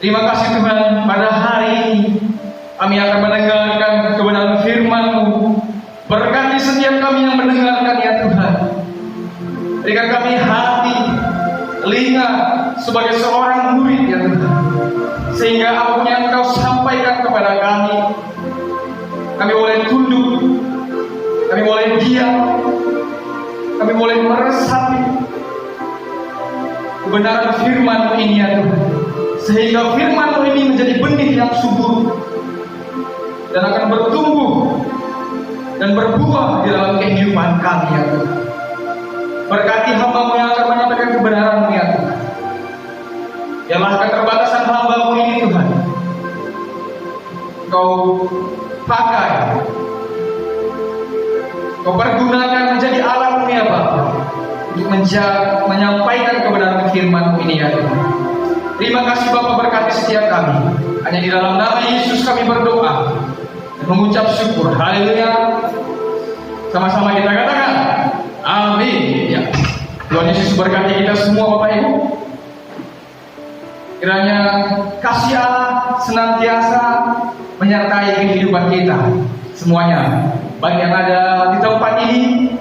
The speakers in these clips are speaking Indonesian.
Terima kasih Tuhan, pada hari ini kami akan mendengarkan kebenaran firman-Mu. Berkati setiap kami yang mendengarkan ya Tuhan. Berikan kami hati, telinga sebagai seorang murid ya Tuhan, sehingga apapun yang Engkau sampaikan kepada kami boleh tunduk, kami boleh diam, kami boleh meresapi kebenaran firman-Mu ini ya Tuhan, sehingga firman-Mu ini menjadi benih yang subur dan akan bertumbuh dan berbuah di dalam kehidupan kami ya Tuhan. Berkati hamba-Mu yang akan menyampaikan kebenaran-Mu ya Tuhan. Biarlah keterbatasan hamba-Mu ini Tuhan Kau pakai, Kau pergunakan menjadi alat-Mu ya Bapa, untuk menyampaikan kebenaran firman-Mu ini ya Tuhan. Terima kasih Bapa, berkati setiap kami. Hanya di dalam nama Yesus kami berdoa dan mengucap syukur. Haleluya. Sama-sama kita katakan amin ya. Tuhan Yesus berkati kita semua Bapak Ibu. Kiranya kasih Allah senantiasa menyertai kehidupan kita semuanya, baik yang ada di tempat ini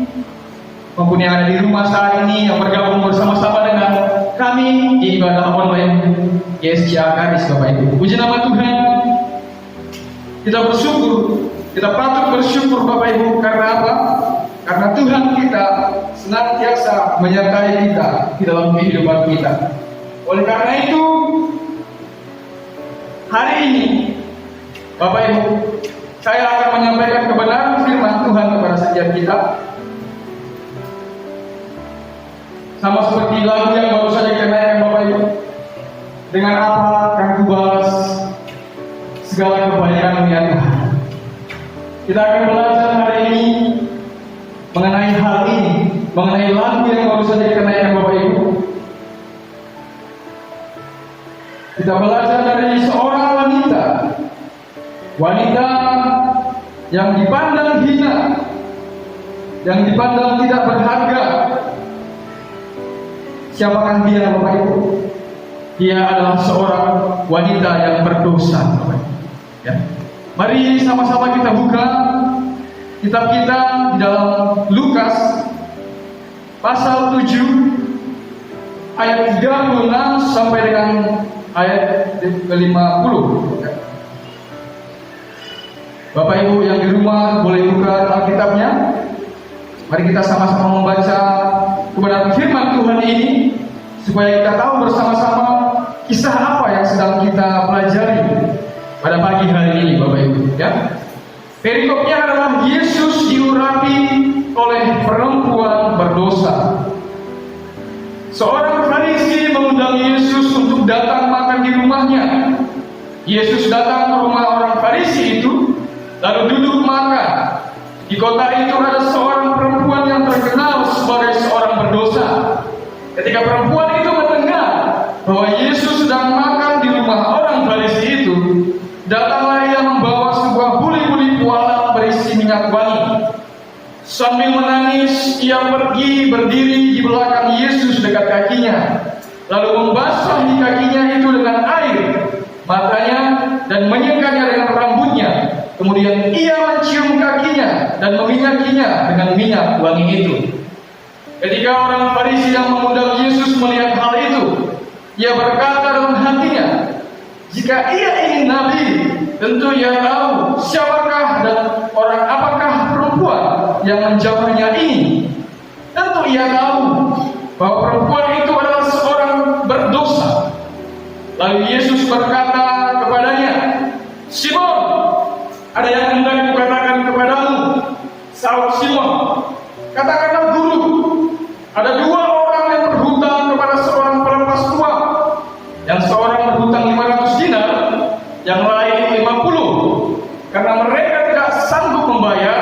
maupun yang ada di rumah saat ini, yang bergabung bersama-sama dengan kami di ibadah online GSC Akaris Bapak Ibu. Puji nama Tuhan. Kita bersyukur, kita patut bersyukur Bapak Ibu. Karena apa? Karena Tuhan kita senantiasa menyertai kita di dalam kehidupan kita. Oleh karena itu, hari ini Bapak Ibu, saya akan menyampaikan kebenaran firman Tuhan kepada setiap kita. Sama seperti lagu yang baru saja kita nyanyikan Bapak Ibu. Dengan apa akan kubalas segala kebaikan-Mu ya Tuhan. Kita akan belajar hari ini mengenai hal ini, mengenai lagu yang baru saja kita nyanyikan Bapak Ibu. Kita belajar dari seorang wanita yang dipandang hina, yang dipandang tidak berharga. Siapakah dia Bapak Ibu? Dia adalah seorang wanita yang berdosa Bapak Ibu. Ya. Mari sama-sama kita buka kitab kita di dalam Lukas pasal 7 ayat 36 sampai dengan ayat ke-50. Bapak Ibu yang di rumah boleh buka Alkitabnya. Mari kita sama-sama membaca kebenaran firman Tuhan ini, supaya kita tahu bersama-sama kisah apa yang sedang kita pelajari pada pagi hari ini Bapak Ibu ya. Perikopnya adalah Yesus diurapi oleh perempuan berdosa. Seorang Farisi mengundang Yesus untuk datang makan di rumahnya. Yesus datang ke rumah orang Farisi itu, lalu duduk makan. Di kota itu ada seorang perempuan yang terkenal sebagai seorang berdosa. Ketika perempuan itu mendengar bahwa Yesus sedang makan di rumah orang Farisi itu, datanglah ia membawa sebuah buli-buli pualam berisi minyak wangi. Sambil menangis, ia pergi berdiri di belakang Yesus dekat kakinya, lalu membasahi kakinya itu dengan air matanya dan menyekanya dengan rambutnya. Kemudian ia mencium kakinya dan meminyakinya dengan minyak wangi itu. Ketika orang Farisi yang mengundang Yesus melihat hal itu, ia berkata dalam hatinya, jika ia ingin nabi, tentu ia tahu siapakah dan orang apakah perempuan yang menjamahnya ini. Tentu ia tahu bahwa perempuan itu adalah seorang berdosa. Lalu Yesus berkata kepadanya, Simon, ada yang hendak kukatakan kepadamu. Saud Simon, katakanlah guru, ada dua orang yang berhutang kepada seorang pelempas tua. Yang seorang berhutang 500 dinar, yang lain 50. Karena mereka tidak sanggup membayar,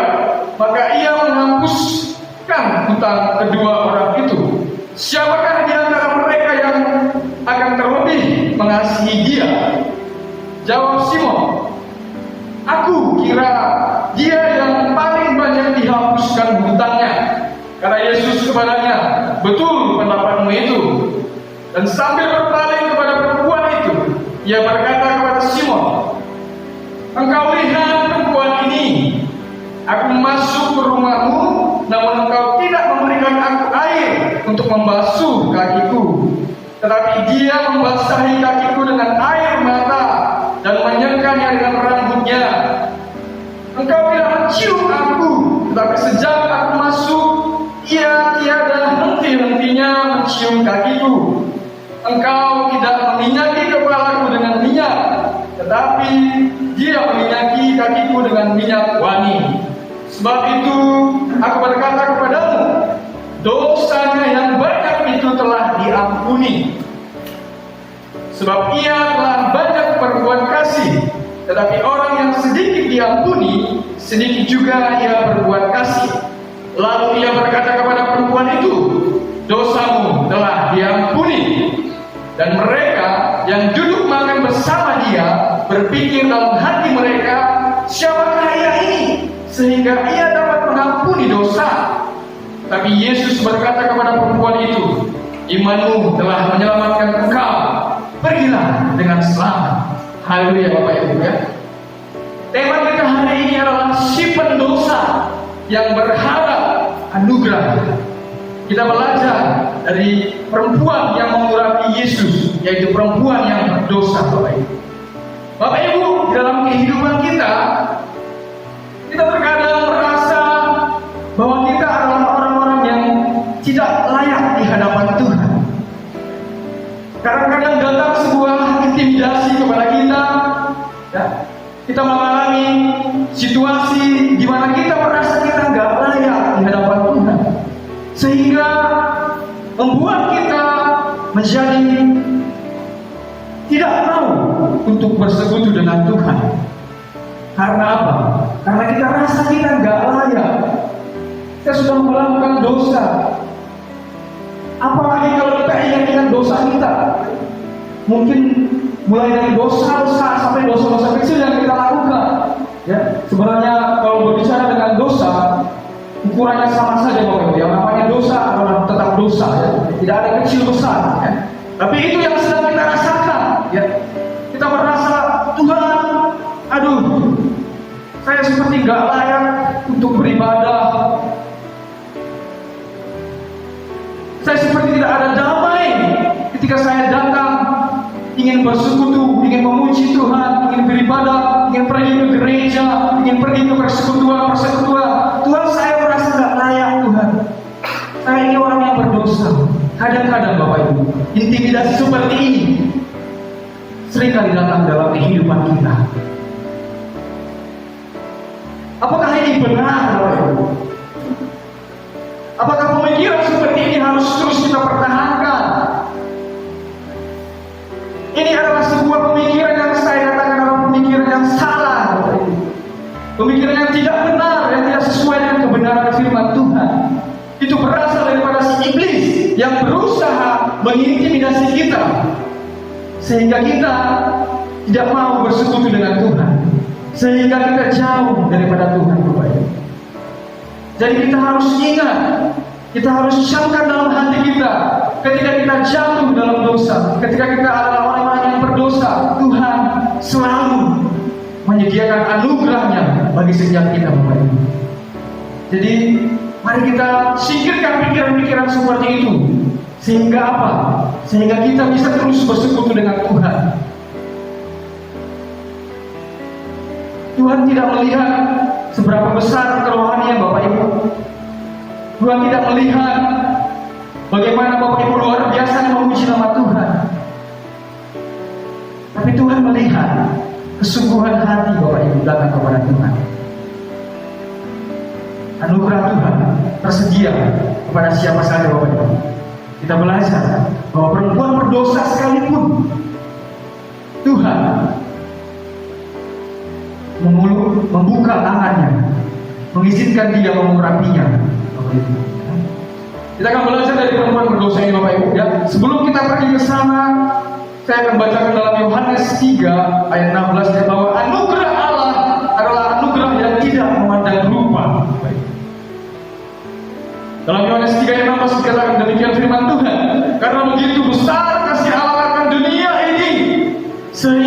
maka ia menghapuskan hutang kedua orang itu. Siapakah di antara mereka yang akan terlebih mengasihi dia? Jawab Simon, aku kira dia yang paling banyak dihapuskan hutangnya. Kata Yesus kepadanya, betul pendapatmu itu. Dan sambil berpaling kepada perempuan itu, Ia berkata kepada Simon, "Engkau lihat perempuan ini. Aku masuk ke rumahmu, namun engkau tidak memberikan aku air untuk membasuh kakiku. Tetapi dia membasahi kakiku dengan air mata dan menyekanya dengan rambutnya. Engkau tidak mencium aku, tetapi sejak aku masuk, ia tiada henti-hentinya mencium kakiku. Engkau tidak meminyaki kepalaku dengan minyak, tetapi dia meminyaki kakiku dengan minyak wangi. Sebab itu aku berkata kepadamu, dosanya yang banyak itu telah diampuni, sebab ia telah banyak berbuat kasih. Tetapi orang yang sedikit diampuni, sedikit juga ia berbuat kasih." Lalu ia berkata kepada perempuan itu, "Dosamu telah diampuni." Dan mereka yang duduk makan bersama dia berpikir dalam hati mereka, "Siapakah ia ini sehingga ia dapat mengampuni dosa?" Tapi Yesus berkata kepada perempuan itu, "Imanmu telah menyelamatkan engkau. Pergilah dengan selamat." Haleluya Bapak Ibu ya. Tema kita hari ini adalah si pendosa yang berharap anugerah. Kita belajar dari perempuan yang mengurapi Yesus, yaitu perempuan yang berdosa Bapak Ibu. Bapak Ibu, di dalam kehidupan kita terkadang merasa bahwa kita adalah orang-orang yang tidak layak di hadapan Tuhan. Kadang-kadang datang sebuah intimidasi kepada kita, ya. Kita mengalami situasi di mana kita merasa kita nggak layak di hadapan Tuhan, sehingga membuat kita menjadi tidak mau untuk bersekutu dengan Tuhan. Karena apa? Karena kita rasa kita nggak layak. Kita sudah melakukan dosa. Apalagi kalau kita ingat dosa kita, mungkin mulai dari dosa besar sampai dosa-dosa kecil yang kita lakukan. Ya, sebenarnya kalau berbicara dengan dosa, ukurannya sama saja Bapak Ibu. Yang namanya dosa adalah tetap dosa, ya. Tidak ada kecil besar. Ya. Tapi itu yang sedang kita rasakan. Ya. Kita merasa, Tuhan, aduh, saya seperti nggak layak untuk beribadah. Saya seperti tidak ada damai ketika saya datang ingin bersekutu, ingin memuji Tuhan, ingin beribadah, ingin pergi ke gereja, ingin pergi ke persekutuan. Tuhan, saya merasa tidak layak Tuhan. Saya ini orang yang berdosa. Kadang-kadang Bapak Ibu, intimidasi seperti ini seringkali datang dalam kehidupan kita. Apakah ini benar Bapak Ibu? Apakah pemikiran seperti ini harus terus kita pertahankan? Ini adalah sebuah pemikiran yang saya katakan adalah pemikiran yang salah, Bapak Ibu. Pemikiran yang tidak benar, yang tidak sesuai dengan kebenaran firman Tuhan. Itu berasal daripada si iblis yang berusaha mengintimidasi kita, sehingga kita tidak mau bersekutu dengan Tuhan, sehingga kita jauh daripada Tuhan, Bapak Ibu. Jadi kita harus ingat, kita harus camkan dalam hati kita, ketika kita jatuh dalam dosa, ketika kita adalah orang-orang yang berdosa, Tuhan selalu menyediakan anugerahnya bagi setiap kita, Bapak Ibu. Jadi mari kita singkirkan pikiran-pikiran seperti itu. Sehingga apa? Sehingga kita bisa terus bersekutu dengan Tuhan. Tuhan tidak melihat seberapa besar kerohanian Bapak Ibu. Tuhan tidak melihat bagaimana Bapak Ibu luar biasa memuji nama Tuhan. Tapi Tuhan melihat kesungguhan hati Bapak Ibu datang kepada Tuhan. Anugerah Tuhan tersedia kepada siapa saja Bapak Ibu. Kita belajar bahwa perempuan berdosa sekalipun Tuhan membuka tangannya, mengizinkan dia mengurapinya, Bapak Ibu. Kita akan belajar dari perempuan berdosa ini, Bapak Ibu. Ya. Sebelum kita pergi ke sana, saya akan bacakan dalam Yohanes 3 ayat 16 bahwa anugerah Allah adalah anugerah yang tidak memandang rupa. Dalam Yohanes 3 ayat 16 dikatakan demikian firman Tuhan, karena begitu besar kasih Allah akan dunia ini, sehingga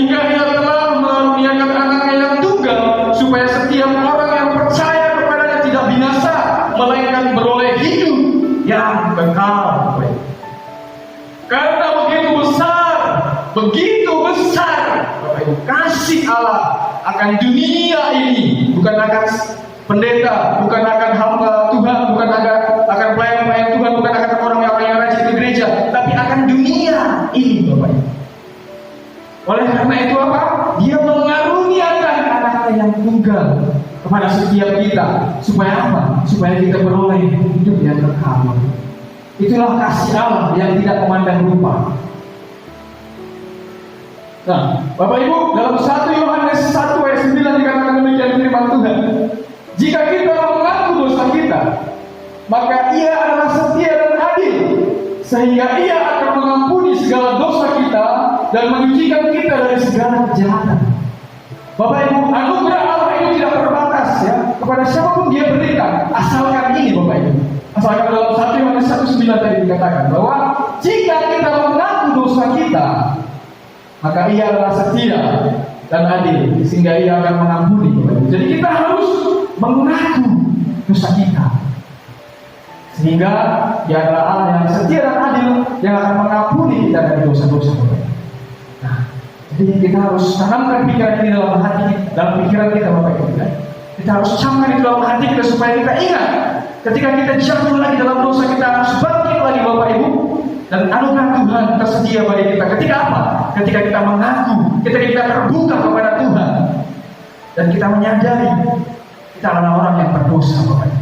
kekal. Karena begitu besar Bapak Ibu, kasih Allah akan dunia ini, bukan akan pendeta, bukan akan hamba Tuhan, bukan akan pelayan-pelayan Tuhan, bukan akan orang-orang yang rajin ke gereja, tapi akan dunia ini Bapak Ibu. Oleh karena itu apa? Dia mengaruniakan anaknya yang tunggal kepada setiap kita. Supaya apa? Supaya kita beroleh hidup yang kekal. Itulah kasih Allah yang tidak memandang rupa. Nah, Bapak Ibu, dalam 1 Yohanes 1 ayat 9 dikatakan demikian firman Tuhan. Jika kita mengaku dosa kita, maka Ia adalah setia dan adil, sehingga Ia akan mengampuni segala dosa kita dan menyucikan kita dari segala kejahatan. Bapak Ibu, anugerah Allah itu tidak terbatas ya, kepada siapapun Dia berikan, asalkan ini Bapak Ibu. Asalkan dalam 1 Yohanes 1:9 tadi dikatakan bahwa jika kita mengaku dosa kita, maka Ia adalah setia dan adil, sehingga Ia akan mengampuni Bapak Ibu. Jadi kita harus mengaku dosa kita, sehingga Dia adalah Allah yang setia dan adil, yang akan mengampuni kita dari dosa-dosa Bapak Ibu. Nah, jadi kita harus tanamkan pikiran ini dalam hati, dalam pikiran kita Bapak Ibu. Kita harus camkan itu dalam hati kita supaya kita ingat, ketika kita jatuh lagi dalam dosa, kita harus bangkit lagi Bapak Ibu. Dan anugerah Tuhan tersedia bagi kita. Ketika apa? Ketika kita mengaku, ketika kita terbuka kepada Tuhan, dan kita menyadari kita adalah orang yang berdosa Bapak Ibu.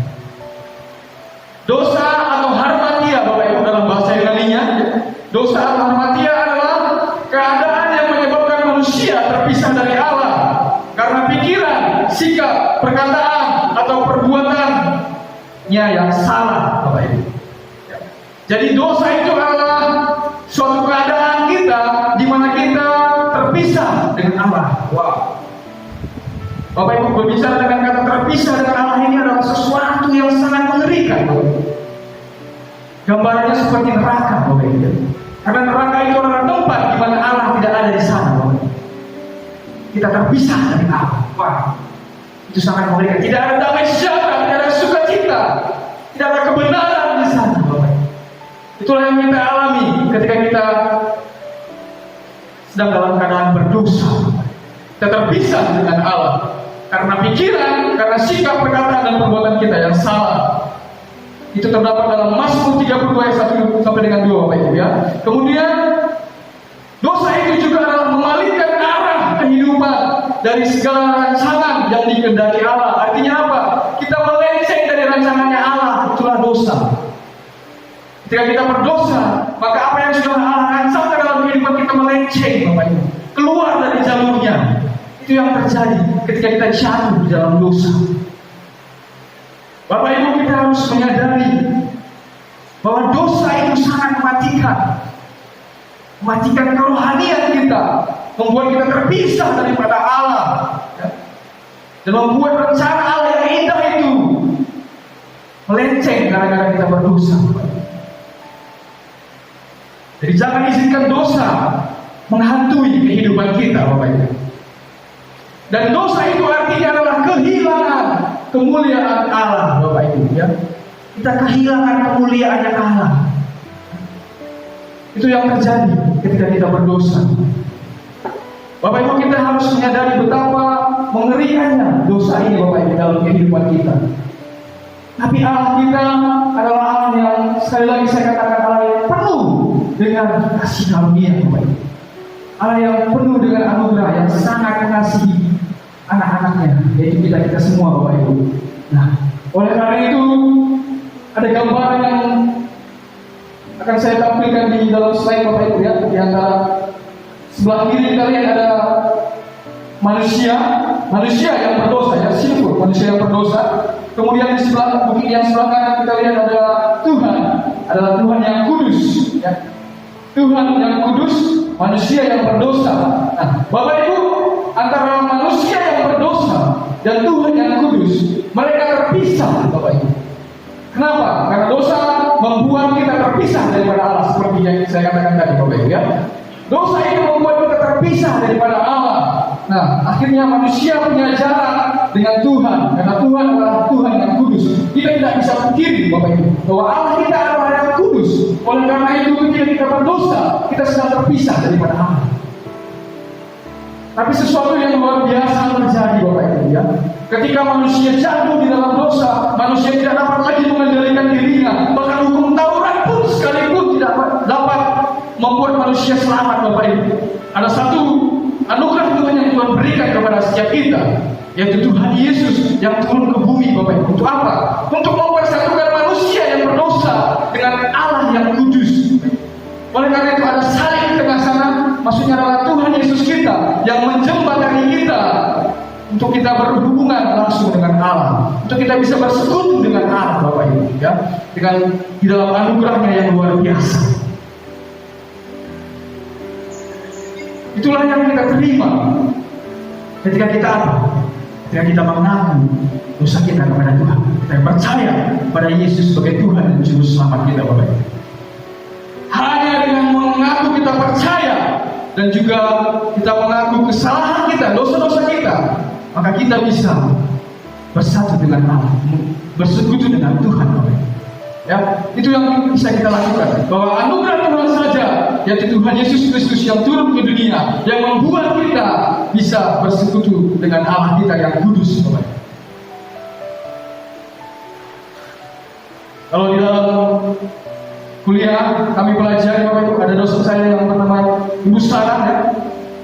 Dosa atau harmatia Bapak Ibu dalam bahasa Yunani-nya, dosa atau harmatia adalah keadaan yang menyebabkan manusia terpisah dari Allah karena pikiran, sikap, perkataan atau perbuatannya yang salah Bapak Ibu. Jadi dosa itu adalah suatu keadaan kita di mana kita terpisah dengan Allah. Wow. Bapak Ibu, berbicara dengan kata terpisah dengan Allah ini adalah sesuatu yang sangat mengerikan. Gambarannya seperti neraka Bapak Ibu. Karena neraka itu adalah tempat di mana Allah tidak ada di sana Bapak Ibu. Kita terpisah dari Allah. Wah. Itu sangat mengerikan. Tidak ada damai sejahtera, tidak ada sukacita, tidak ada kebenaran di sana Bapak Ibu. Itulah yang kita alami ketika kita sedang dalam keadaan berdosa. Kita terpisah dengan Allah karena pikiran, karena sikap, perkataan, dan perbuatan kita yang salah. Itu terdapat dalam Mazmur 32 ayat 1 sampai dengan 2 Bapak Ibu ya. Kemudian dosa itu juga adalah memalingkan arah kehidupan dari segala rancangan yang dikehendaki Allah. Artinya apa? Kita melenceng dari rancangannya Allah. Itulah dosa. Ketika kita berdosa, maka apa yang sudah Allah rancangkan dalam kehidupan kita melenceng Bapak Ibu, keluar dari jalurnya. Itu yang terjadi ketika kita jatuh di dalam dosa. Bapak Ibu, kita harus menyadari bahwa dosa itu sangat mematikan kerohanian kita, membuat kita terpisah daripada Allah, dan membuat rencana Allah yang indah itu melenceng gara-gara kita berdosa. Jadi jangan izinkan dosa menghantui kehidupan kita Bapak Ibu. Dan dosa itu artinya adalah kehilangan kemuliaan Allah Bapak Ibu ya. Kita kehilangan kemuliaannya Allah. Itu yang terjadi ketika kita berdosa. Bapak Ibu, kita harus menyadari betapa mengerikannya dosa ini Bapak Ibu dalam kehidupan kita. Tapi Allah kita adalah Allah yang, sekali lagi saya katakan, Allah yang penuh dengan kasih karunia Bapak Ibu. Allah yang penuh dengan anugerah, yang sangat mengasihi anak-anaknya, yaitu kita semua Bapak Ibu. Nah, oleh karena itu ada gambaran yang akan saya tampilkan di dalam slide Bapak Ibu ya. Di antara sebelah kiri kita lihat ada manusia yang berdosa ya, sinful, manusia yang berdosa. Kemudian di sebelah bukit yang sebelah kanan kita lihat ada Tuhan, adalah Tuhan yang kudus ya. Tuhan yang kudus, manusia yang berdosa. Nah, Bapak Ibu, antara manusia yang berdosa dan Tuhan yang kudus, mereka terpisah Bapak Ibu. Kenapa? Karena dosa membuat kita terpisah daripada Allah, seperti yang saya katakan tadi Bapak Ibu ya. Dosa itu membuat kita terpisah daripada Allah. Nah, akhirnya manusia punya jarak dengan Tuhan, karena Tuhan adalah Tuhan yang kudus. Kita tidak bisa pungkiri, Bapak Ibu, bahwa Allah kita adalah yang kudus. Oleh karena itu, ketika kita berdosa, kita sedang terpisah daripada Allah. Tapi sesuatu yang luar biasa terjadi, Bapak Ibu, ya. Ketika manusia jatuh di dalam dosa, manusia tidak dapat lagi mengendalikan dirinya. Bahkan hukum Taurat pun sekalipun tidak dapat membuat manusia selamat, Bapak Ibu. Ada satu anugerah Tuhan yang Tuhan berikan kepada setiap kita, yaitu Tuhan Yesus yang turun ke bumi, Bapak Ibu. Untuk apa? Untuk mempersatukan manusia yang berdosa dengan Allah yang kudus. Oleh karena itu ada salib di tengah sana, maksudnya adalah Tuhan Yesus kita yang menjembatani kita untuk kita berhubungan langsung dengan Allah, untuk kita bisa bersekutu dengan Allah, Bapak Ibu, ya, dengan di dalam anugerahnya yang luar biasa. Itulah yang kita terima ketika kita apa? Ketika kita mengaku dosa kita kepada Tuhan, kita percaya pada Yesus sebagai Tuhan dan Juru Selamat kita, Bapak Ibu. Hanya dengan mengaku kita percaya dan juga kita mengaku kesalahan kita, dosa-dosa kita, maka kita bisa bersatu dengan Allah, bersekutu dengan Tuhan, Bapak Ibu. Ya, itu yang bisa kita lakukan. Bahwa anugerah Tuhan saja, yaitu Tuhan Yesus Kristus yang turun ke dunia, yang membuat kita bisa bersekutu dengan Allah kita yang kudus, Bapak. Kalau di dalam kuliah kami pelajari, Bapak Ibu, ada dosen saya yang bernama Ibu Sarah, ya,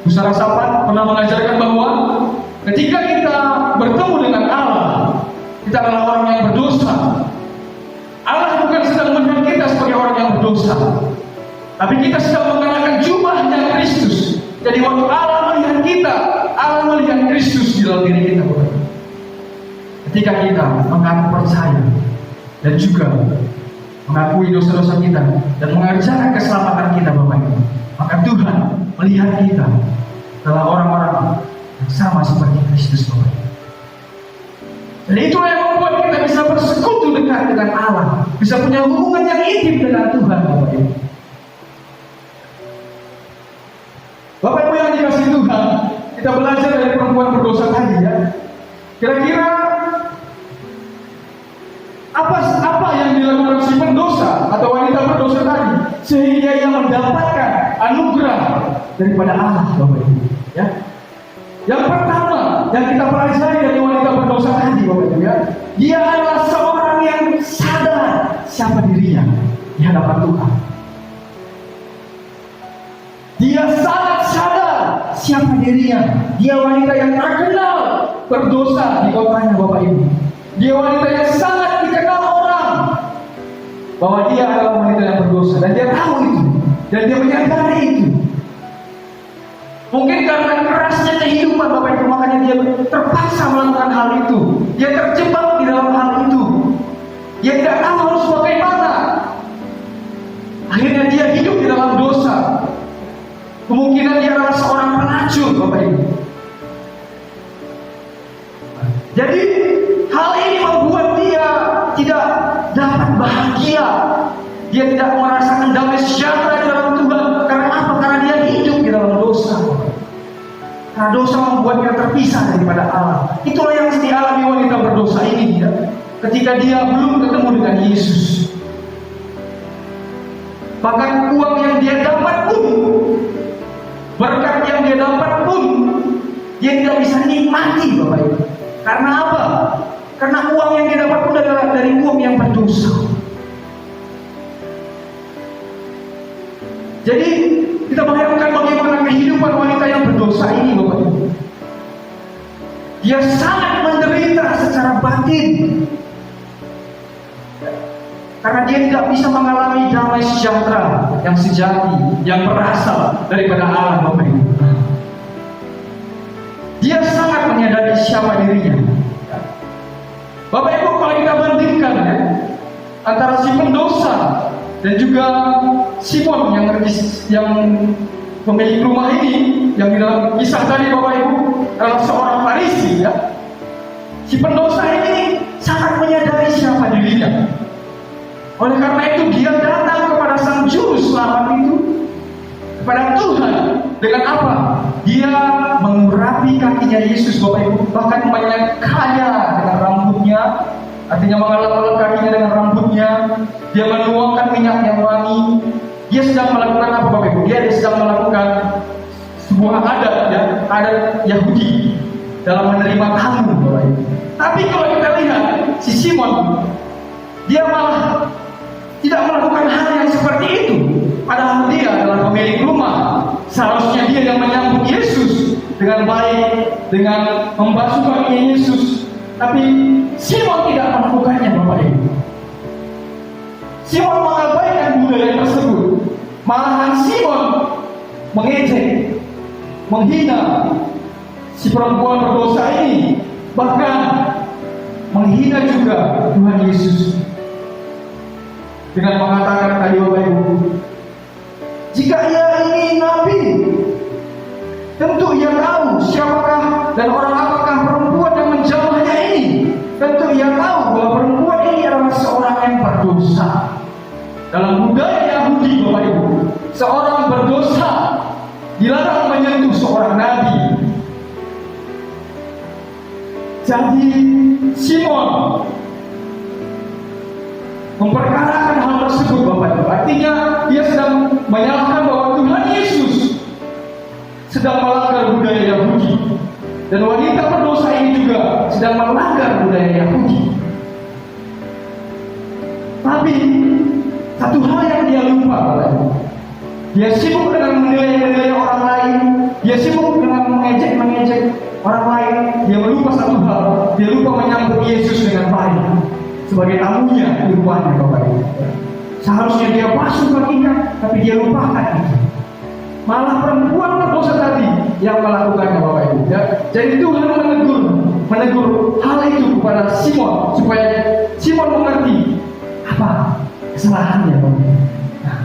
Ibu Sarah Sapan pernah mengajarkan bahwa ketika kita bertemu dengan Allah, kita adalah orang yang berdosa. Allah bukan sedang melihat kita sebagai orang yang berdosa, tapi kita sedang mengenakan jubahnya Kristus. Jadi waktu Allah melihat kita, Allah melihat Kristus di dalam diri kita, Bapak. Ketika kita mengaku percaya dan juga mengakui dosa-dosa kita dan mengerjakan keselamatan kita, Bapak, maka Tuhan melihat kita adalah orang-orang yang sama seperti Kristus, Bapak. Jadi itulah yang membuat kita bisa bersekutu dekat dengan Allah, bisa punya hubungan yang intim dengan Tuhan, Bapak Ibu. Bapak Ibu yang dikasih Tuhan, kita belajar dari perempuan berdosa tadi, ya. Kira-kira apa yang dilakukan si pendosa atau wanita berdosa tadi sehingga ia mendapatkan anugerah daripada Allah, Bapak Ibu, ya. Yang pertama yang kita pelajari dari wanita berdosa tadi, Bapak Ibu, ya, dia adalah seorang yang sadar siapa dirinya di hadapan Tuhan. Dia sangat sadar siapa dirinya. Dia wanita yang terkenal berdosa di kotanya, Bapak Ibu. Dia wanita yang sangat dikenal orang bahwa dia adalah wanita yang berdosa, dan dia tahu itu, dan dia menyadari itu. Mungkin karena kerasnya kehidupan, Bapak Ibu, makanya dia terpaksa melakukan hal itu. Dia terjebak di dalam hal itu. Dia tidak tahu harus bagaimana. Akhirnya dia hidup di dalam dosa. Kemungkinan dia adalah seorang pelacur, Bapak Ibu. Jadi hal ini membuat dia tidak dapat bahagia. Dia tidak merasakan damai sejahtera di dalam Tuhan. Karena apa? Karena dia hidup di dalam dosa. Karena dosa membuatnya terpisah daripada Allah. Itulah yang dialami wanita berdosa ini, ya, ketika dia belum ketemu dengan Yesus. Bahkan uang yang dia dapat pun, berkat yang dia dapat pun, dia tidak bisa nikmati, Bapak Ibu. Karena apa? Karena uang yang dia dapat pun adalah dari uang yang berdosa. Jadi kita bayangkan bagaimana kehidupan wanita yang berdosa ini, Bapak Ibu. Dia sangat menderita secara batin, karena dia tidak bisa mengalami damai sejahtera yang sejati, yang berasal daripada Allah, Bapak Ibu. Dia sangat menyadari siapa dirinya. Bapak Ibu, kalau kita bandingkan, ya, antara si pendosa dan juga Simon yang pemilik rumah ini, yang di dalam kisah tadi, Bapak Ibu, adalah seorang Farisi, ya. Si pendosa ini sangat menyadari siapa dirinya. Oleh karena itu dia datang kepada Sang Juru Selamat itu, kepada Tuhan. Dengan apa? Dia mengurapi kakinya Yesus, Bapak Ibu, bahkan menyekanya dengan rambutnya, artinya mengalap-alap kakinya dengan rambutnya. Dia menuangkan minyak yang wangi. Dia sedang melakukan apa, Bapak Ibu? Dia sedang melakukan sebuah adat, ya, adat Yahudi dalam menerima tamu, Bapak Ibu. Tapi kalau kita lihat si Simon, dia malah tidak melakukan hal yang seperti itu. Padahal dia adalah pemilik rumah. Seharusnya dia yang menyambut Yesus dengan baik, dengan membasuh kakinya Yesus. Tapi Simon tidak melakukannya, Bapak Ibu. Simon mengabaikan budaya tersebut. Malahan Simon mengejek, menghina si perempuan berdosa ini, bahkan menghina juga Tuhan Yesus dengan mengatakan tadi, Bapak Ibu, jika ia ini nabi, tentu ia tahu siapakah dan orang apakah perempuan yang menjamahnya ini. Tentu ia tahu bahwa perempuan ini adalah seorang yang berdosa. Dalam budaya Yahudi, Bapak Ibu, seorang berdosa dilarang menyentuh seorang nabi. Jadi Simon memperkarakan hal tersebut, Bapak Ibu. Artinya dia sedang menyalahkan bahwa Tuhan Yesus sedang melanggar budaya Yahudi, dan wanita berdosa ini juga sedang melanggar budaya Yahudi. Tapi satu hal yang dia lupa, Bapak Ibu, dia sibuk dengan menilai orang lain, dia sibuk dengan mengejek orang lain. Dia lupa satu hal, dia lupa menyambut Yesus dengan baik sebagai tamunya di rumahnya, Bapak Ibu. Seharusnya dia basuh kakinya, tapi dia lupakan itu. Malah perempuan berdosa tadi yang melakukannya, Bapak Ibu. Ya. Jadi Tuhan menegur hal itu kepada Simon supaya Simon mengerti apa kesalahannya, Bapak Ibu. Nah,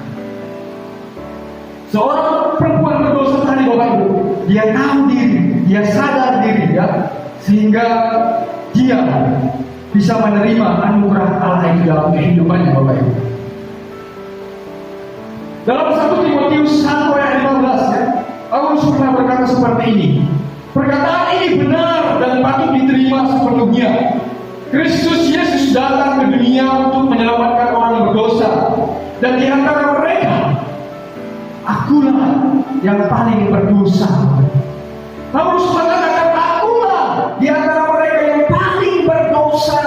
seorang perempuan berdosa tadi, Bapak Ibu, dia tahu diri, dia sadar diri, ya, sehingga dia bisa menerima anugerah Allah itu dalam kehidupannya, Bapak Ibu. Dalam 1 Timotius 1 ayat 15, ya, Paulus pernah berkata seperti ini. Perkataan ini benar dan patut diterima sepenuhnya. Kristus Yesus datang ke dunia untuk menyelamatkan orang berdosa, dan di antara mereka akulah yang paling berdosa. Paulus mengatakan akulah di antara mereka yang paling berdosa.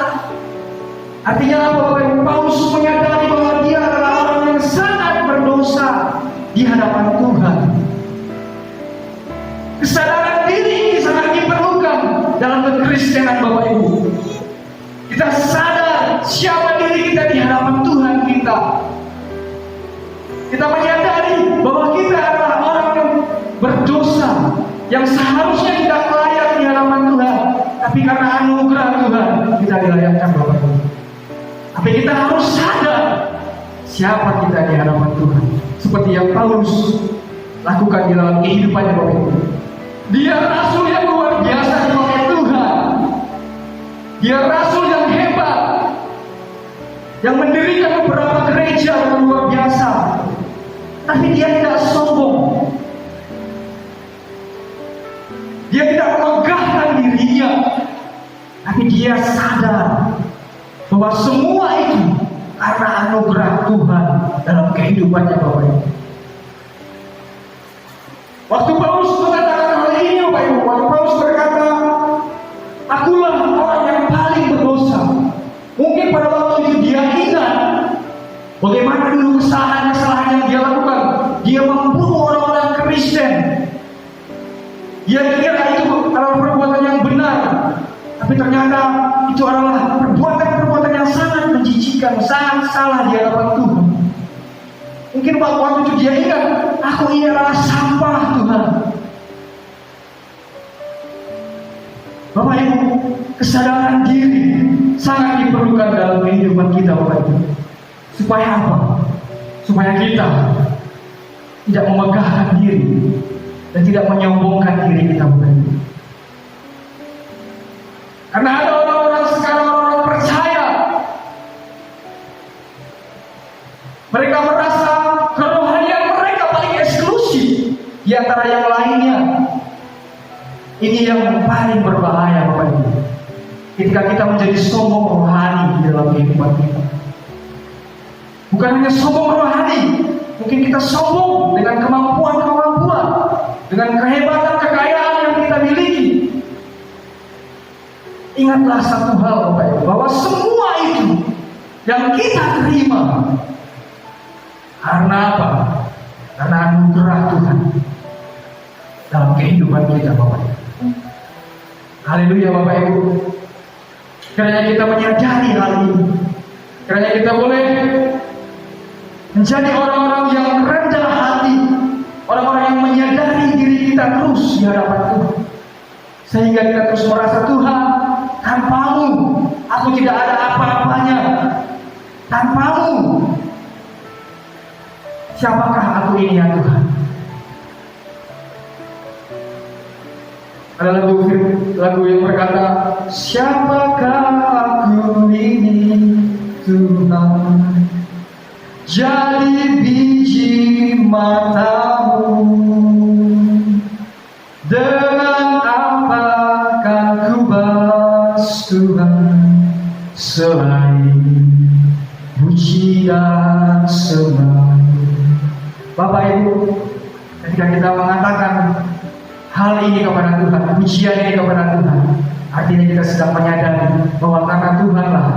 Artinya apa, Bapak Ibu? Paulus menyadari bahwa dia adalah orang yang sangat berdosa di hadapan Tuhan. Kesadaran diri ini sangat diperlukan dalam kekristenan, Bapak Ibu. Kita sadar siapa diri kita di hadapan Tuhan kita. Kita menyadari bahwa kita adalah orang yang berdosa, yang seharusnya tidak layak di hadapan Tuhan, tapi karena anugerah Tuhan kita dilayakkan, Bapak Ibu. Tapi kita harus sadar siapa kita di hadapan Tuhan, seperti yang Paulus lakukan di dalam kehidupannya, Bapak Ibu. Dia rasul yang luar biasa dipakai Tuhan. Dia rasul yang hebat, yang mendirikan beberapa gereja yang luar biasa. Tapi dia tidak sombong. Dia tidak megahkan dirinya, tapi dia sadar bahwa semua itu karena anugerah Tuhan dalam kehidupannya, Bapak Ibu. Waktu Paulus mengatakan hal ini, Bapak Ibu, waktu Paulus berkata, akulah orang yang paling berdosa. Mungkin pada waktu itu dia ingat bagaimana dulu kesalahan yang dia lakukan. Dia membunuh orang-orang Kristen. Dia kira itu adalah perbuatan yang benar, tapi ternyata itu adalah perbuatan yang sangat menjijikkan, sangat salah di hadapan Tuhan. Mungkin waktu itu dia ingat, aku ini adalah sampah Tuhan. Bapak Ibu, kesadaran diri sangat diperlukan dalam kehidupan kita, Bapak Ibu. Supaya apa? Supaya kita tidak memegahkan diri dan tidak menyombongkan diri kita, Bapak Ibu. Karena ada orang-orang sekarang, orang percaya, mereka merasa kerohanian mereka paling eksklusif. di antara yang lainnya. Ini yang paling berbahaya Bapak Ibu. Ketika kita menjadi sombong rohani di dalam kehidupan kita. Bukan hanya sombong rohani, mungkin kita sombong dengan kemampuan-kemampuan, dengan kehebatan, kekayaan yang kita miliki. Ingatlah satu hal Bapak Ibu, bahwa semua itu yang kita terima karena apa? Karena anugerah Tuhan dalam kehidupan kita Bapak Ibu. Haleluya Bapak Ibu. Kiranya kita menyadari hal ini. Kiranya kita boleh menjadi orang-orang yang rendah hati, orang-orang yang menyadari diri kita terus di hadapan Tuhan, sehingga kita terus merasa, Tuhan, tanpamu aku tidak ada apa-apanya. Tanpamu siapakah aku ini ya Tuhan? Ada lagu yang berkata, siapakah aku ini Tuhan? Jadi biji matamu, dengan apa kan ku balas Tuhan selain puji dan sembah. Bapak Ibu, ketika kita mengatakan hal ini kepada Tuhan, pujian ini kepada Tuhan, artinya kita sedang menyadari bahwa karena Tuhan lah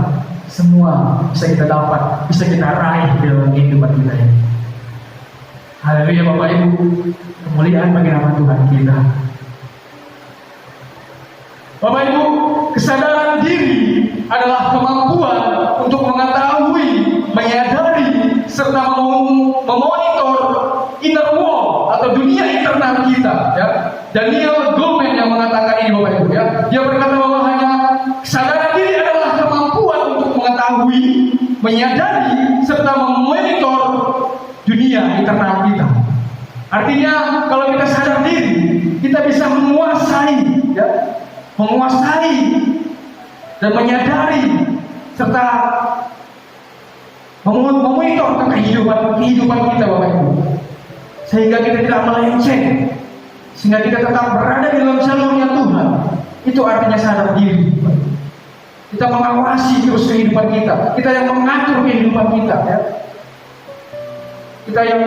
semua bisa kita dapat, bisa kita raih dalam kehidupan kita ini. Haleluya Bapak Ibu, kemuliaan bagi nama Tuhan kita. Bapak Ibu, kesadaran diri adalah kemampuan untuk mengetahui, menyadari, serta memonitor inner world atau dunia internal kita. Ya. Daniel Goleman yang mengatakan ini Bapak Ibu. Ya. Dia berkata bahwa hanya kesadaran diri adalah kemampuan untuk mengetahui, menyadari, serta memonitor dunia internal kita. Artinya kalau kita sadar diri, kita bisa menguasai, ya, menguasai dan menyadari serta memonitor kehidupan kita Bapak Ibu, sehingga kita tidak melenceng, sehingga kita tetap berada di dalam jalurnya Tuhan. Itu artinya sadar diri. Kita mengawasi terus kehidupan kita, kita yang mengatur kehidupan kita, ya. Kita yang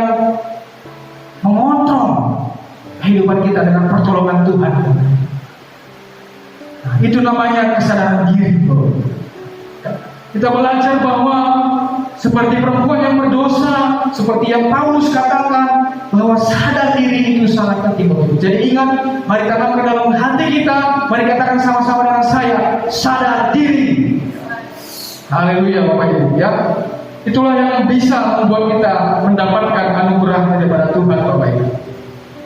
mengontrol kehidupan kita dengan pertolongan Tuhan. Nah, itu namanya kesadaran diri. Kita belajar bahwa seperti perempuan yang berdosa, seperti yang Paulus katakan, bahwa sadar diri itu sangat penting. Jadi ingat, mari tanam ke dalam hati kita, mari katakan sama-sama dengan saya, sadar diri. Haleluya Bapak Ibu, ya. Itulah yang bisa membuat kita mendapatkan anugerah daripada Tuhan Bapak Ibu.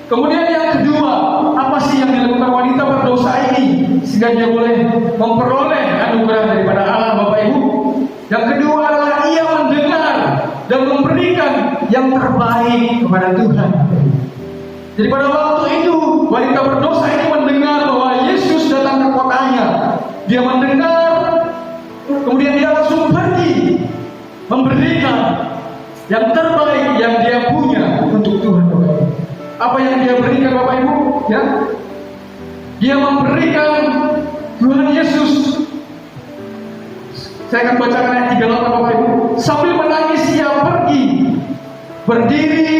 Kemudian yang kedua, apa sih yang dilakukan wanita berdosa ini sehingga dia boleh memperoleh anugerah daripada Allah Bapak Ibu? Yang kedua adalah ia mendengar dan memberikan yang terbaik kepada Tuhan. Jadi pada waktu itu wanita berdosa ini mendengar bahwa Yesus datang ke kotanya. Dia mendengar, kemudian dia langsung pergi memberikan yang terbaik yang dia punya untuk Tuhan Bapak Ibu. Apa yang dia berikan Bapak Ibu? Ya, dia memberikan Tuhan Yesus. Saya akan bacakan ayat 38 Bapak Ibu. Sambil menangis ia pergi, berdiri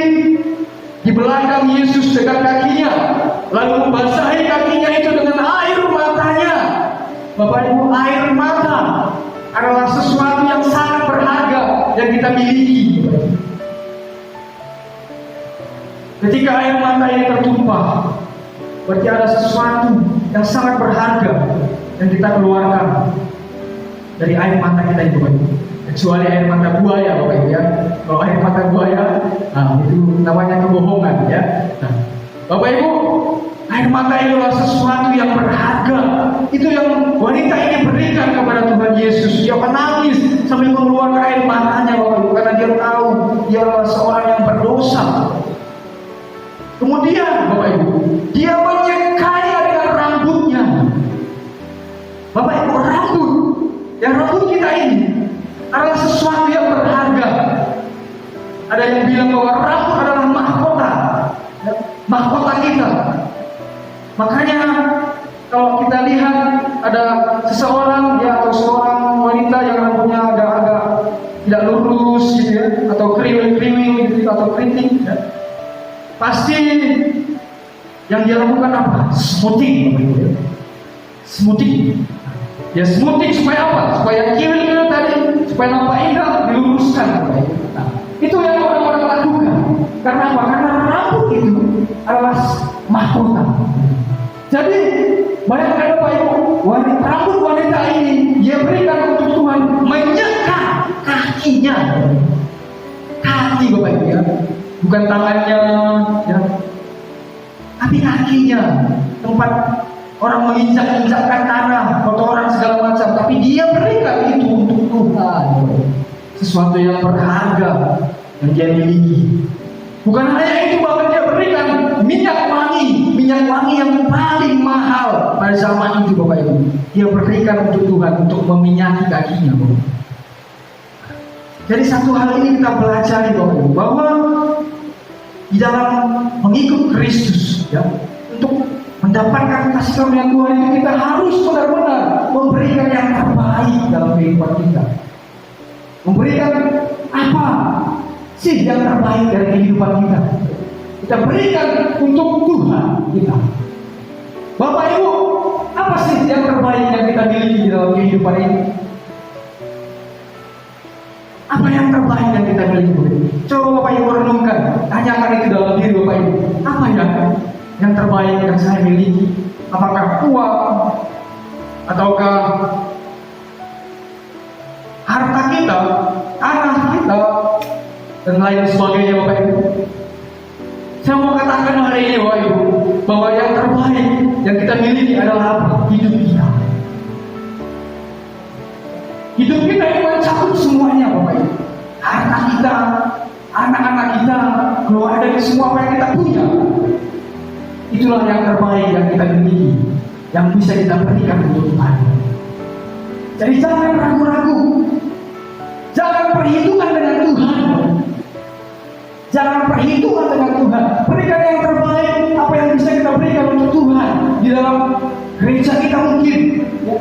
di belakang Yesus dekat kakinya, lalu membasahi kakinya itu dengan air matanya. Bapak Ibu, air mata adalah sesuatu yang sangat berharga yang kita miliki. Ketika air mata ini tertumpah, berarti ada sesuatu yang sangat berharga yang kita keluarkan dari air mata kita itu, Bapak. Kecuali air mata buaya, Bapak Ibu, ya. Kalau air mata buaya, itu namanya kebohongan, ya. Nah, Bapak Ibu, air mata itu adalah sesuatu yang berharga. Itu yang wanita ini berikan kepada Tuhan Yesus. Dia menangis sambil mengeluarkan air matanya, Bapak Ibu, karena dia tahu dia adalah seorang yang berdosa. Kemudian Bapak Ibu, dia menyekanya dengan rambutnya. Bapak Ibu, rambut kita ini adalah sesuatu yang berharga. Ada yang bilang bahwa rambut adalah mahkota. Mahkota Makanya kalau kita lihat ada seseorang ya atau seorang wanita yang rambutnya agak-agak tidak lurus gitu ya, atau kriwil-kriwil gitu atau keriting ya, pasti yang dia lakukan apa? Smoothing, ya. Smoothing. Ya smoothing supaya apa? Supaya kriwil tadi, supaya nampak indah, diluruskan. Nah, itu yang orang-orang lakukan. Karena apa? Karena rambut itu adalah mahkota. Jadi bayangkan Bapak Ibu, rambut wanita ini dia berikan untuk Tuhan menyekat kakinya, kaki Bapak Ibu ya, bukan tangannya ya, tapi kakinya, tempat orang menginjak-injakkan tanah, kotoran segala macam, tapi dia berikan itu untuk Tuhan, sesuatu yang berharga yang dia miliki. Bukan hanya itu, bahkan dia berikan minyak wangi yang paling mahal pada zaman itu Bapak Ibu. Dia berikan untuk Tuhan untuk meminyaki kakinya Bapak. Jadi satu hal ini kita pelajari Bapak Ibu, bahwa di dalam mengikut Kristus ya, untuk mendapatkan kasih karunia Tuhan itu kita harus benar-benar memberikan yang terbaik dalam kehidupan kita. Memberikan apa sih yang terbaik dari kehidupan kita? Kita berikan untuk Tuhan kita. Bapak Ibu, apa sih yang terbaik yang kita miliki di dalam kehidupan ini? Apa yang terbaik yang kita miliki? Coba Bapak Ibu renungkan, tanyakan itu dalam diri Bapak Ibu. Apa yang terbaik yang saya miliki? Apakah uang? Ataukah harta kita, tanah kita, dan lain sebagainya Bapak Ibu? Saya mau katakan hari ini Bapak Ibu, bahwa yang terbaik yang kita miliki adalah apa? Hidup kita. Hidup kita yang mencakup semuanya Bapak Ibu. Harta kita, anak-anak kita, keluarga dari semua apa yang kita punya. Itulah yang terbaik yang kita miliki, yang bisa kita berikan untuk Tuhan. Jadi jangan ragu-ragu, jangan perhitungan dengan Tuhan. Jangan perhitungan dengan Tuhan. Berikan yang terbaik, apa yang bisa kita berikan untuk Tuhan di dalam gereja kita mungkin, ya.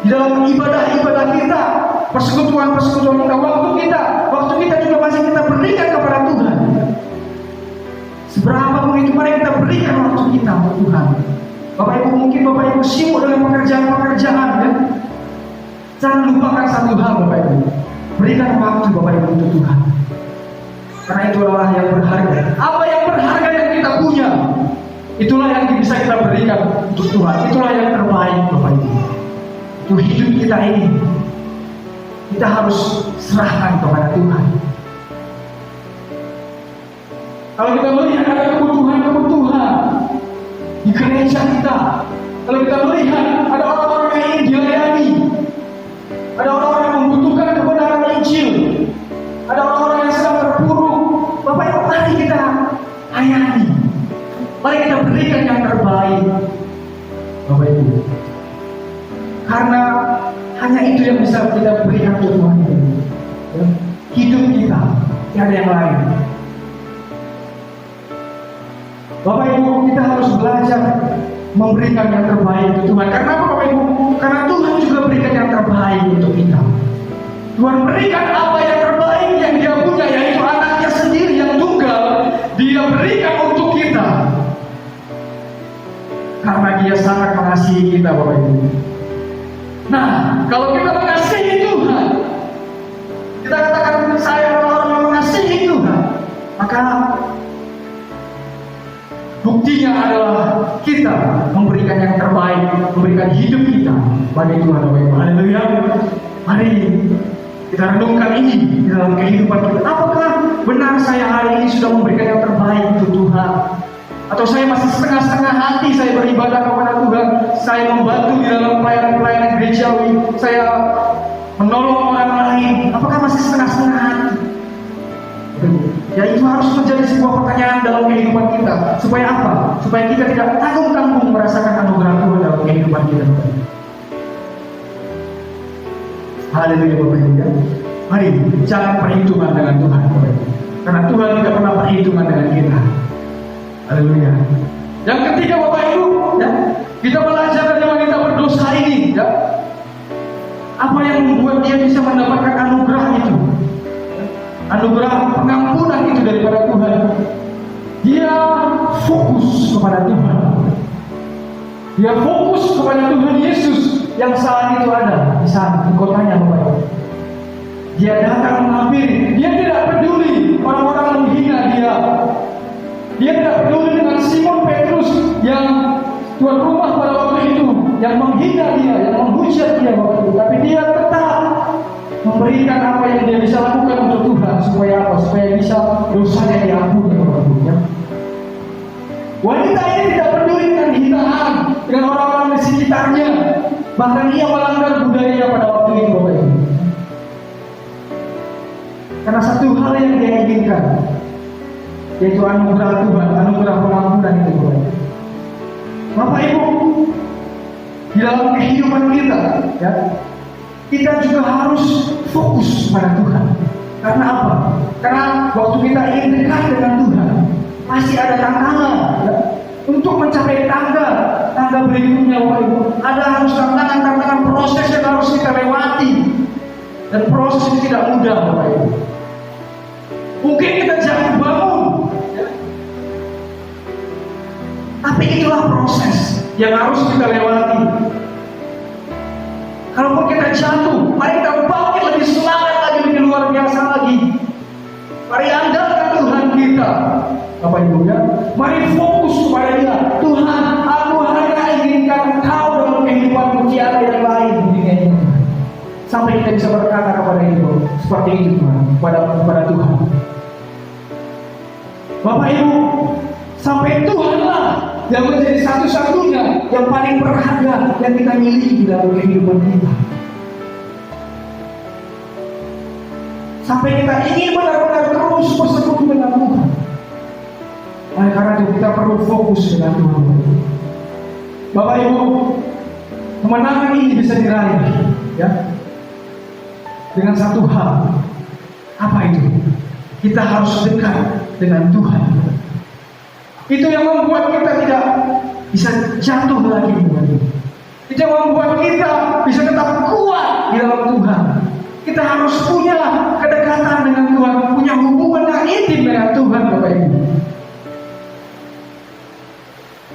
Di dalam ibadah-ibadah kita, persekutuan-persekutuan kita, waktu kita juga masih kita berikan kepada Tuhan. Seberapa pun itu, mari kita berikan waktu kita untuk Tuhan. Bapak Ibu, mungkin Bapak Ibu sibuk dengan pekerjaan-pekerjaan ya. Jangan lupakan satu hal Bapak Ibu. Berikan waktu Bapak Ibu untuk Tuhan. Karena itu adalah yang berharga. Apa yang berharga yang kita punya, itulah yang bisa kita berikan untuk Tuhan. Itulah yang terbaik Bapak Ibu. Untuk hidup kita ini, kita harus serahkan kepada Tuhan. Kalau kita melihat ada kebutuhan di gereja kita, kalau kita melihat ada orang-orang yang ingin dilayani, ada orang-orang yang membutuhkan kebenaran Injil, ada orang-orang yang sedang terpuruk, Bapak Ibu, mari kita layani, mari kita berikan yang terbaik Bapak Ibu. Karena hanya itu yang bisa kita berikan untuk Tuhan. Hidup kita, tidak ada yang lain. Bapak Ibu, kita harus belajar memberikan yang terbaik untuk Tuhan. Karena apa Bapak Ibu? Karena Tuhan juga berikan yang terbaik untuk kita. Tuhan berikan apa yang terbaik yang Dia punya, yaitu anaknya sendiri yang tunggal, Dia berikan untuk kita. Karena Dia sangat mengasihi kita Bapak Ibu. Nah, kalau kita mengasihi Tuhan, kita katakan saya adalah orang yang mengasihi Tuhan, maka buktinya adalah kita memberikan yang terbaik, memberikan hidup kita bagi Tuhan. Haleluya. Mari kita renungkan ini di dalam kehidupan kita. Apakah benar saya hari ini sudah memberikan yang terbaik untuk Tuhan? Atau saya masih setengah-setengah hati saya beribadah kepada Tuhan, saya membantu di dalam pelayanan-pelayanan gerejawi, saya menolong orang lain, apakah masih setengah-setengah hati? Ya itu harus menjadi sebuah pertanyaan dalam kehidupan kita. Supaya apa? Supaya kita tidak tanggung-tanggung merasakan anugerah Tuhan dalam kehidupan kita. Haleluya Bapak Ibu ya. Mari jangan perhitungan dengan Tuhan Bapak Ibu. Karena Tuhan tidak pernah perhitungan dengan kita. Haleluya. Yang ketiga Bapak Ibu, ya, kita belajar dari wanita berdosa ini, ya. Apa yang membuat dia bisa mendapatkan anugerah itu? Anugerah pengampunan itu daripada Tuhan. Dia fokus kepada Tuhan. Dia fokus kepada Tuhan Yesus yang saat itu ada di sana, di kotanya Bapak Ibu. Dia datang menghampiri. Dia tidak peduli orang-orang menghina dia. Dia tidak peduli dengan Simon Petrus yang tuan rumah pada waktu itu, yang menghina dia, yang menghujat dia waktu itu. Tapi dia tetap memberikan apa yang dia bisa lakukan untuk Tuhan. Supaya apa? Supaya bisa dosanya diampuni. Wanita ini tidak peduli dengan hinaan, dengan orang-orang di sekitarnya. Bahkan ia melanggar budaya pada waktu itu Bapak Ibu. Karena satu hal yang dia inginkan, yaitu anugerah Tuhan, anugerah pengampunan itu Bapak Ibu. Bapak Ibu, di dalam kehidupan kita, ya, kita juga harus fokus pada Tuhan. Karena apa? Karena waktu kita ingin dekat dengan Tuhan, pasti ada tantangan, ya. Untuk mencapai tangga berikutnya Bapak Ibu, ada harus tantangan proses yang harus kita lewati. Dan proses itu tidak mudah Bapak Ibu. Mungkin kita jatuh bangun, ya. Tapi itulah proses yang harus kita lewati. Kalaupun kita jatuh, mari kita bangkit lebih semangat lagi, lebih luar biasa lagi. Mari andalkan Tuhan kita, Bapak Ibu, ya. Mari fokus kepada Dia. Tuhan, aku hanya inginkan Engkau dalam kehidupanku, tiada yang lain di dunia ini. Sampai kita bisa berkata kepada Ibu seperti itu Tuhan, kepada Tuhan. Bapak Ibu, sampai Tuhanlah yang menjadi satu-satunya yang paling berharga yang kita miliki dalam kehidupan kita. Sampai kita ingin benar-benar terus bersekutu dengan Tuhan. Oleh karena itu kita perlu fokus dengan Tuhan. Bapak Ibu, kemenangan ini bisa diraih, ya, dengan satu hal. Apa itu? Kita harus dekat dengan Tuhan. Itu yang membuat kita tidak bisa jatuh lagi. Itu yang membuat kita bisa tetap kuat di dalam Tuhan. Kita harus punya kedekatan dengan Tuhan, punya hubungan yang intim dengan Tuhan Bapak Ibu.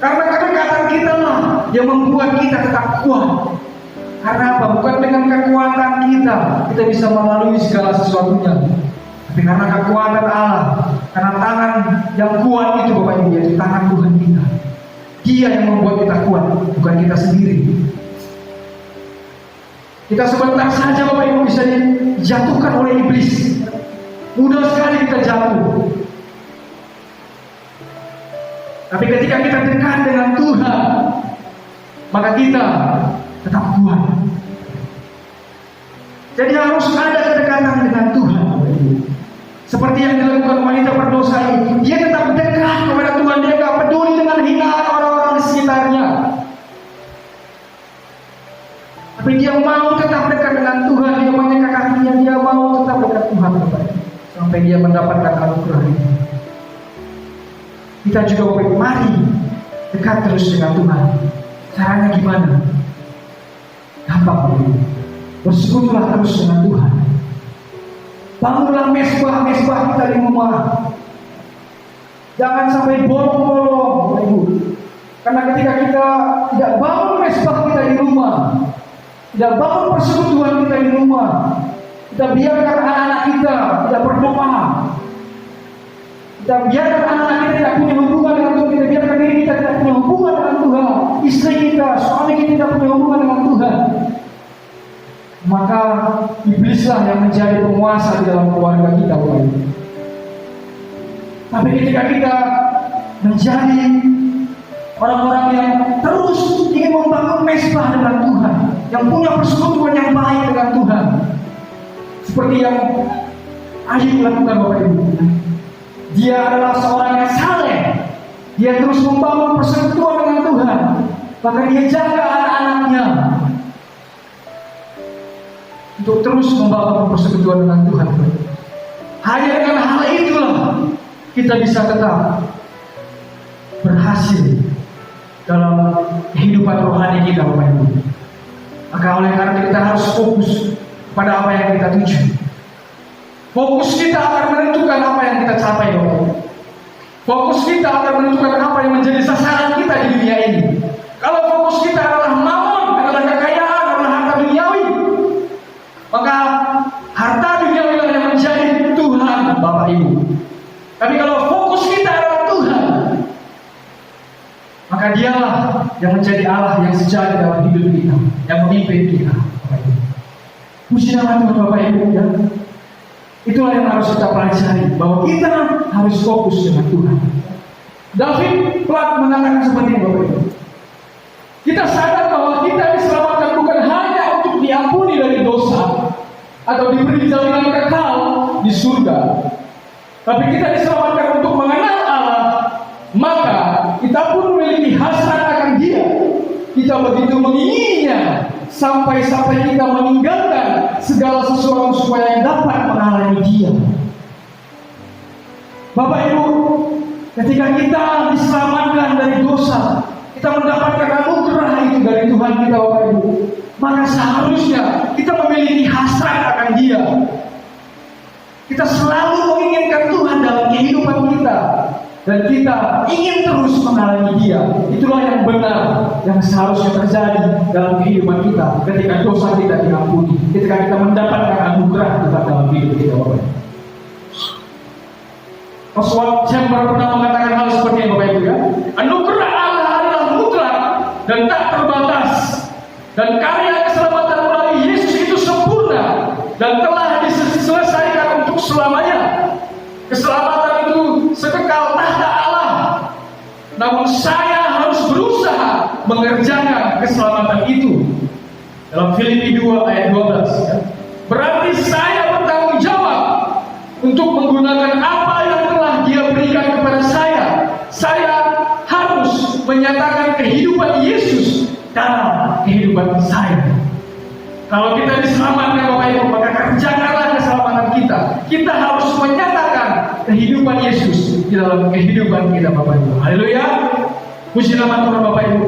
Karena kedekatan kita lah yang membuat kita tetap kuat. Karena apa? Bukan dengan kekuatan kita bisa melalui segala sesuatunya. Tapi karena kekuatan Allah, karena tangan yang kuat itu Bapak Ibu, yaitu tangan Tuhan kita. Dia yang membuat kita kuat, bukan kita sendiri. Kita sebentar saja Bapak Ibu bisa dijatuhkan oleh iblis. Mudah sekali kita jatuh. Tapi ketika kita dekat dengan Tuhan, maka kita tetap kuat. Jadi harus ada kedekatan dengan Tuhan. Seperti yang dilakukan wanita berdosa ini, dia tetap dekat kepada Tuhan. Dia tidak peduli dengan hinaan orang-orang di sekitarnya. Tapi dia mau tetap dekat dengan Tuhan. Dia menyekat kakinya, dia mau tetap dekat Tuhan sampai dia mendapatkan anugerah ini. Kita juga mari dekat terus dengan Tuhan. Caranya gimana? Gampang. Bersekutulah terus dengan Tuhan. Bangunlah mesbah-mesbah kita di rumah. Jangan sampai bolong-bolong, Ibu. Karena ketika kita tidak bangun mesbah kita di rumah, tidak bangun persekutuan kita di rumah, kita biarkan anak-anak kita tidak berdoa, kita biarkan anak-anak kita tidak punya hubungan dengan Tuhan, kita biarkan diri kita tidak punya hubungan dengan Tuhan, istri kita, suami kita tidak punya hubungan dengan Tuhan, maka iblislah yang menjadi penguasa di dalam keluarga kita, Bapak. Tapi ketika kita menjadi orang-orang yang terus ingin membangun mesbah dengan Tuhan, yang punya persekutuan yang baik dengan Tuhan, seperti yang Ayub lakukan Bapak Ibu. Dia adalah seorang yang saleh. Dia terus membangun persekutuan dengan Tuhan. Bahkan dia jaga anak-anaknya untuk terus membangun persekutuan dengan Tuhan. Hanya dengan hal itulah kita bisa tetap berhasil dalam kehidupan rohani kita, Bapak Ibu. Maka oleh karena kita harus fokus pada apa yang kita tuju. Fokus kita akan menentukan apa yang kita capai, Bapak Ibu. Fokus kita akan menentukan apa yang menjadi sasaran kita di dunia ini. Kalau fokus kita adalah mamon, adalah kekayaan, adalah harta duniawi, maka harta duniawi yang menjadi Tuhan, Bapak Ibu. Tapi kalau fokus kita adalah Tuhan, maka dialah yang menjadi Allah yang sejati dalam hidup kita, yang memimpin kita, Bapak Ibu. Puji nama Tuhan, Bapak Ibu, ya. Itulah yang harus kita pelajari, bahwa kita harus fokus dengan Tuhan. David telah mengatakan seperti ini, Bapak Ibu. Kita sadar bahwa kita diselamatkan bukan hanya untuk diampuni dari dosa atau diberi jaminan kekal di surga, tapi kita diselamatkan untuk mengenal Allah. Maka kita pun memiliki hasrat akan Dia. Kita begitu mengingininya sampai-sampai kita meninggalkan segala sesuatu supaya dapat mengalami Dia. Bapak Ibu, ketika kita diselamatkan dari dosa, kita mendapatkan anugerah itu dari Tuhan kita, Bapak Ibu, maka seharusnya kita memiliki hasrat akan Dia. Kita selalu menginginkan Tuhan dalam kehidupan kita, dan kita ingin terus mengalami Dia. Itulah yang benar, yang seharusnya terjadi dalam kehidupan kita ketika dosa kita diampuni, ketika kita mendapatkan anugerah Tuhan dalam hidup kita, Bapak Ibu. Oswald Chambers pernah mengatakan hal seperti ini, Bapak Ibu, ya. Anugerah Allah adalah mutlak dan tak terbatas, dan karya keselamatan melalui Yesus itu sempurna dan telah diselesaikan untuk selamanya. Keselamatan itu sekekal tahta Allah, namun saya harus berusaha mengerjakan keselamatan itu. Dalam Filipi 2 ayat 12, ya. Berarti saya bertanggung jawab untuk menggunakan apa yang telah Dia berikan kepada saya. Saya harus menyatakan kehidupan Yesus dalam kehidupan saya. Kalau kita diselamatkan, Bapak Ibu, maka kerjakanlah keselamatan kita. Kita harus menyatakan kehidupan Yesus di dalam kehidupan kita, Bapak Ibu. Haleluya. Puji nama Tuhan, Bapak Ibu.